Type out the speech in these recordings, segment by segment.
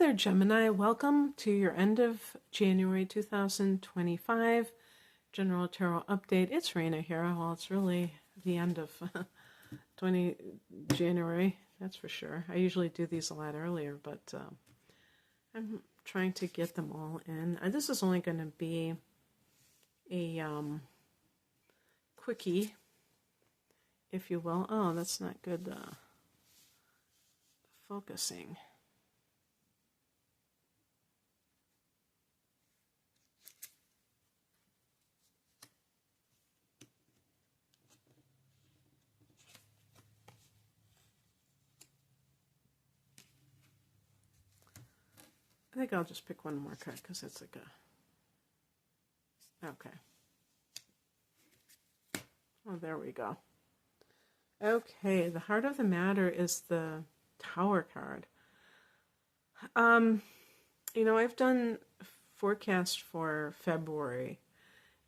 there, Gemini. Welcome to your end of January 2025 General Tarot Update. It's Raina here. Well, it's really the end of 20 January, that's for sure. I usually do these a lot earlier, but I'm trying to get them all in. This is only going to be a quickie, if you will. Oh, that's not good focusing. I think I'll just pick one more card because it's like a... Okay. Oh, there we go. Okay, the heart of the matter is the Tower card. You know, I've done forecast for February,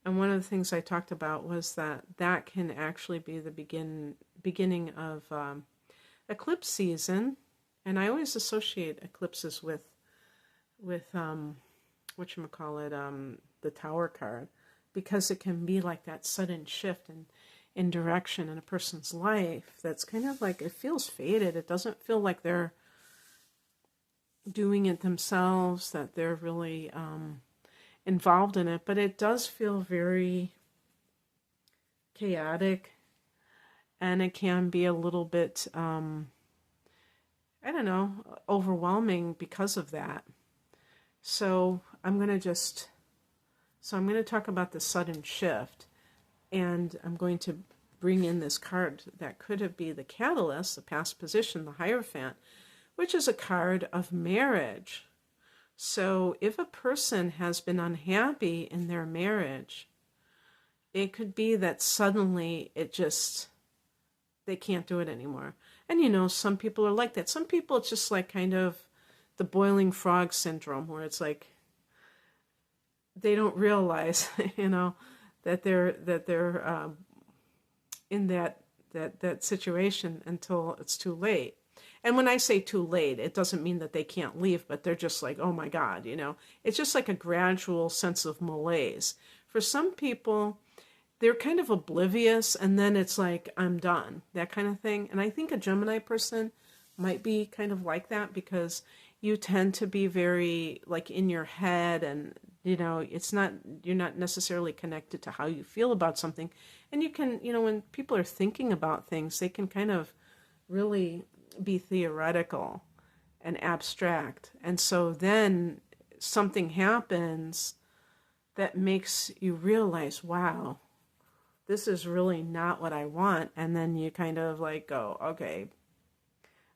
and one of the things I talked about was that can actually be the beginning of eclipse season, and I always associate eclipses with whatchamacallit, the Tower card, because it can be like that sudden shift in direction in a person's life that's kind of like, it feels faded. It doesn't feel like they're doing it themselves, that they're really involved in it, but it does feel very chaotic, and it can be a little bit, I don't know, overwhelming because of that. So I'm going to talk about the sudden shift, and I'm going to bring in this card that could be the catalyst, the past position, the Hierophant, which is a card of marriage. So if a person has been unhappy in their marriage, it could be that suddenly they can't do it anymore. And you know, some people are like that. Some people, it's just like kind of the boiling frog syndrome, where it's like they don't realize, you know, that they're in that situation until it's too late. And when I say too late, it doesn't mean that they can't leave, but they're just like, oh my God, you know, it's just like a gradual sense of malaise. For some people, they're kind of oblivious, and then it's like, I'm done, that kind of thing. And I think a Gemini person might be kind of like that, because you tend to be very like in your head, and you know, you're not necessarily connected to how you feel about something. And you can, you know, when people are thinking about things, they can kind of really be theoretical and abstract. And so then something happens that makes you realize, wow, this is really not what I want. And then you kind of like go, okay,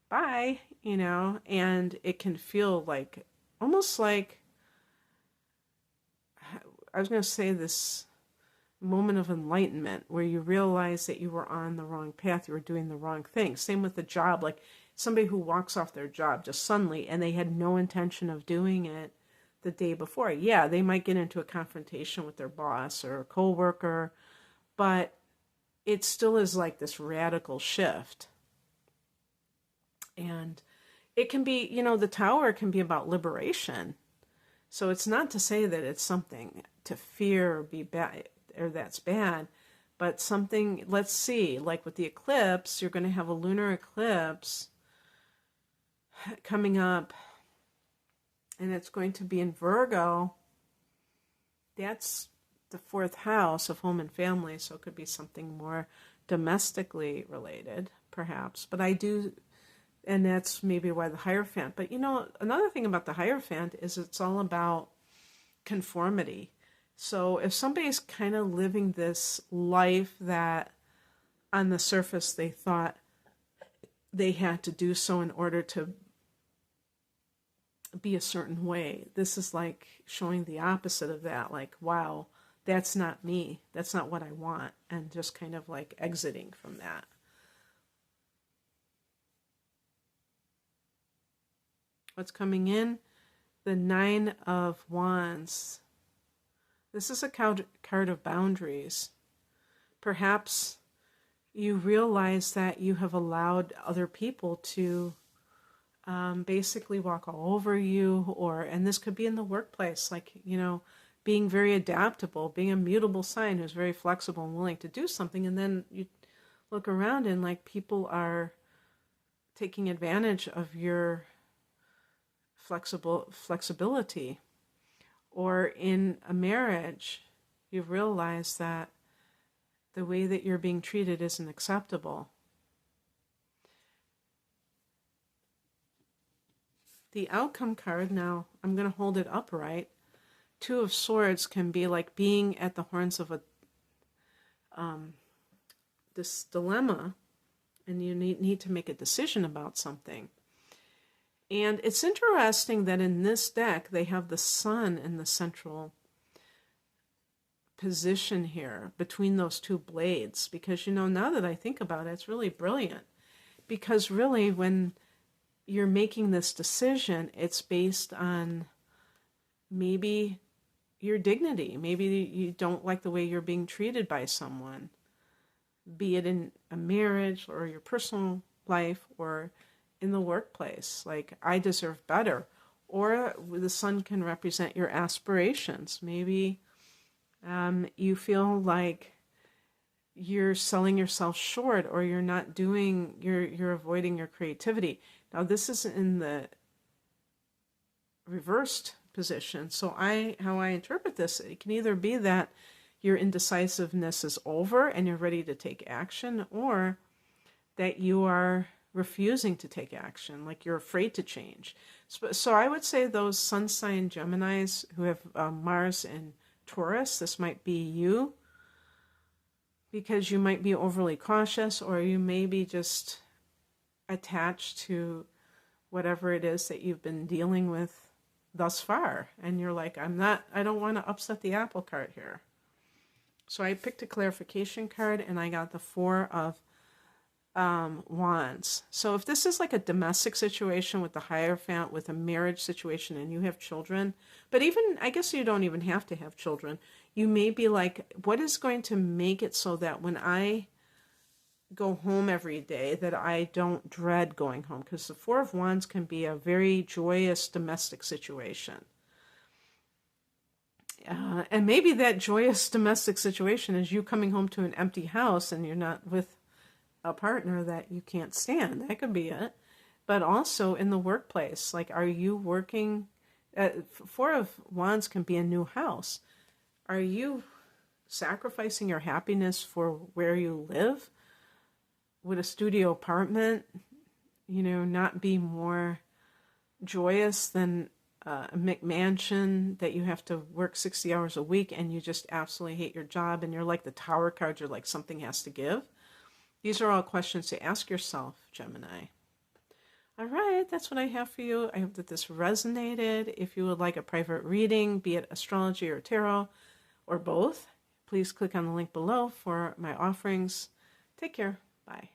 bye, you know. And it can feel like, almost like, I was going to say, this moment of enlightenment where you realize that you were on the wrong path, you were doing the wrong thing. Same with the job, like somebody who walks off their job just suddenly, and they had no intention of doing it the day before. Yeah, they might get into a confrontation with their boss or a coworker, but it still is like this radical shift. And it can be, you know, the Tower can be about liberation. So it's not to say that it's something to fear or be bad, or that's bad, but something, let's see, like with the eclipse, you're going to have a lunar eclipse coming up, and it's going to be in Virgo. That's the 4th house of home and family, so it could be something more domestically related, perhaps. But and that's maybe why the Hierophant. But you know, another thing about the Hierophant is it's all about conformity. So if somebody's kind of living this life that on the surface they thought they had to do so in order to be a certain way, this is like showing the opposite of that. Like, wow, that's not me. That's not what I want. And just kind of like exiting from that. What's coming in? The 9 of Wands. This is a card of boundaries. Perhaps you realize that you have allowed other people to basically walk all over you, and this could be in the workplace, like, being very adaptable, being a mutable sign who's very flexible and willing to do something. And then you look around and like people are taking advantage of your flexibility. Or in a marriage, you realize that the way that you're being treated isn't acceptable. The outcome card, now I'm going to hold it upright. Two of Swords can be like being at the horns of this dilemma, and you need to make a decision about something. And it's interesting that in this deck, they have the Sun in the central position here between those two blades. Because, now that I think about it, it's really brilliant. Because really, when you're making this decision, it's based on maybe your dignity. Maybe you don't like the way you're being treated by someone, be it in a marriage or your personal life or in the workplace. Like, I deserve better. Or the Sun can represent your aspirations. Maybe you feel like you're selling yourself short, or you're not doing, you're avoiding your creativity. Now, this is in the reversed position. So how I interpret this, it can either be that your indecisiveness is over and you're ready to take action, or that you are refusing to take action, like you're afraid to change. So I would say those sun sign Geminis who have Mars in Taurus, this might be you, because you might be overly cautious, or you may be just attached to whatever it is that you've been dealing with thus far. And you're like, I don't want to upset the apple cart here. So I picked a clarification card, and I got the Four of Wands. So if this is like a domestic situation with the Hierophant, with a marriage situation, and you have children, but even, I guess you don't even have to have children, you may be like, what is going to make it so that when I go home every day, that I don't dread going home? Because the Four of Wands can be a very joyous domestic situation. And maybe that joyous domestic situation is you coming home to an empty house and you're not with a partner that you can't stand. That could be it. But also in the workplace, like, are you working? Four of Wands can be a new house. Are you sacrificing your happiness for where you live? Would a studio apartment, not be more joyous than a McMansion that you have to work 60 hours a week and you just absolutely hate your job, and you're like the Tower card, you're like, something has to give? These are all questions to ask yourself, Gemini. All right, that's what I have for you. I hope that this resonated. If you would like a private reading, be it astrology or tarot or both, please click on the link below for my offerings. Take care. Bye.